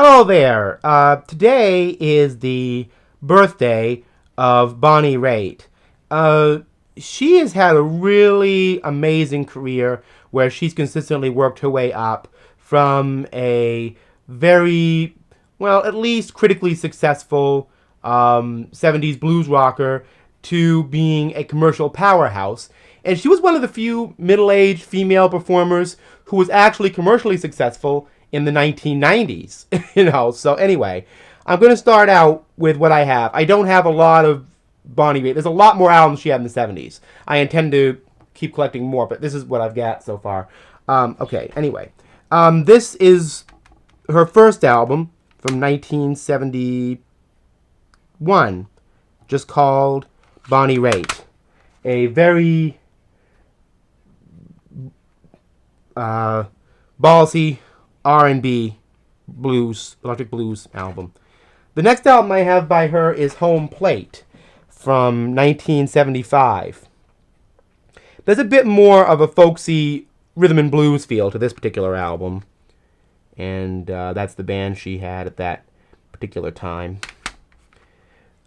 Hello there. Today is the birthday of Bonnie Raitt. Uh, she has had a really amazing career where she's consistently worked her way up from a very, well, at least critically successful 70s blues rocker to being a commercial powerhouse. And she was one of the few middle-aged female performers who was actually commercially successful in the 1990s. So anyway, I'm going to start out with what I have. I don't have a lot of Bonnie Raitt. There's a lot more albums she had in the 70s. I intend to keep collecting more, but this is what I've got so far. Anyway. This is her first album from 1971, just called Bonnie Raitt. A very ballsy R&B blues, electric blues album. The next album I have by her is Home Plate from 1975. There's a bit more of a folksy rhythm and blues feel to this particular album, and that's the band she had at that particular time.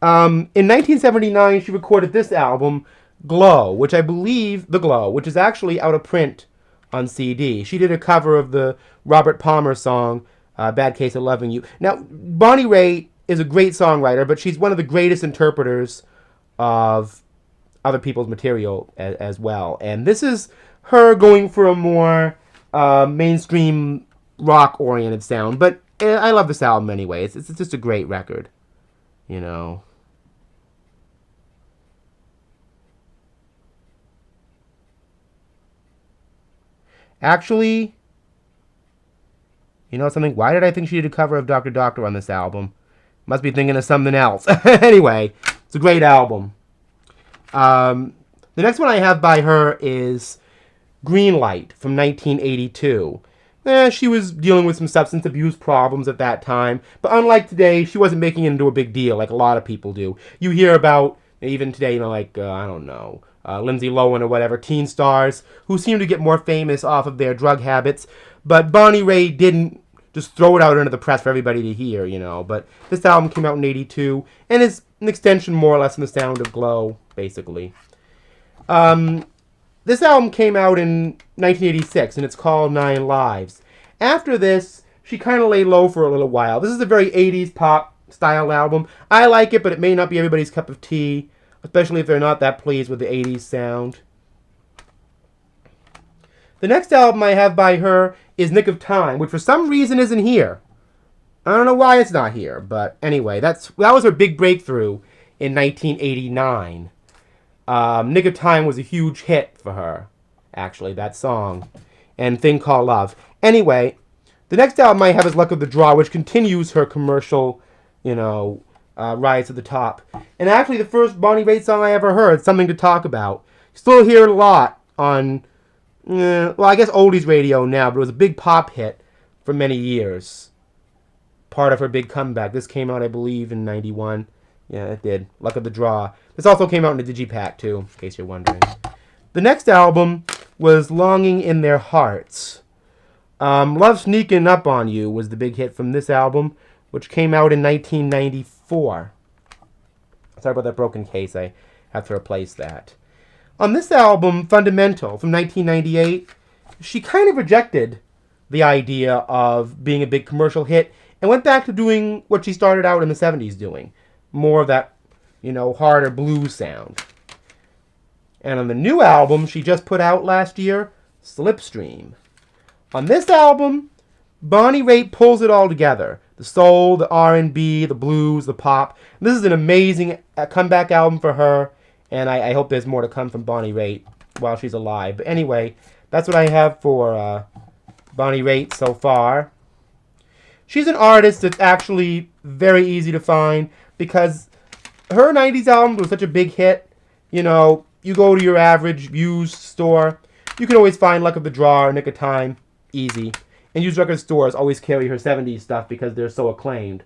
In 1979, she recorded this album, Glow, which I believe, The Glow, which is actually out of print on CD. She did a cover of the Robert Palmer song, Bad Case of Loving You. Now, Bonnie Raitt is a great songwriter, but she's one of the greatest interpreters of other people's material as well. And this is her going for a more mainstream rock-oriented sound. But I love this album anyway. It's just a great record, Actually, you know something? Why did I think she did a cover of Dr. Doctor on this album? Must be thinking of something else. Anyway, it's a great album. The next one I have by her is Green Light from 1982. She was dealing with some substance abuse problems at that time, but unlike today, she wasn't making it into a big deal like a lot of people do. You hear about, even today, Lindsay Lohan or whatever, teen stars who seem to get more famous off of their drug habits, but Bonnie Raitt didn't just throw it out into the press for everybody to hear, But this album came out in 82, and is an extension more or less in the sound of Glow, basically. This album came out in 1986, and it's called 9 Lives. After this, she kind of lay low for a little while. This is a very 80s pop style album. I like it, but it may not be everybody's cup of tea, especially if they're not that pleased with the 80s sound. The next album I have by her is Nick of Time, which for some reason isn't here. I don't know why it's not here, but anyway, that was her big breakthrough in 1989. Nick of Time was a huge hit for her, actually, that song, and Thing Called Love. Anyway, the next album I have is Luck of the Draw, which continues her commercial, rise to the top. And actually, the first Bonnie Raitt song I ever heard, Something to Talk About. Still hear it a lot on, I guess oldies radio now, but it was a big pop hit for many years. Part of her big comeback. This came out, I believe, in 91. Yeah, it did. Luck of the Draw. This also came out in a digipack, too, in case you're wondering. The next album was Longing in Their Hearts. Love Sneaking Up on You was the big hit from this album, which came out in 1994. Sorry about that broken case. I have to replace that. On this album, Fundamental, from 1998, she kind of rejected the idea of being a big commercial hit and went back to doing what she started out in the 70s doing. More of that, harder blues sound. And on the new album she just put out last year, Slipstream. On this album, Bonnie Raitt pulls it all together. The soul, the R&B, the blues, the pop. This is an amazing comeback album for her, and I hope there's more to come from Bonnie Raitt while she's alive. But anyway, that's what I have for Bonnie Raitt so far. She's an artist that's actually very easy to find because her 90s album was such a big hit. You go to your average used store, you can always find Luck of the Draw or Nick of Time easy. And used record stores always carry her 70s stuff because they're so acclaimed.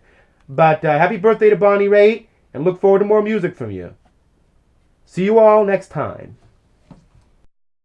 But happy birthday to Bonnie Raitt, and look forward to more music from you. See you all next time.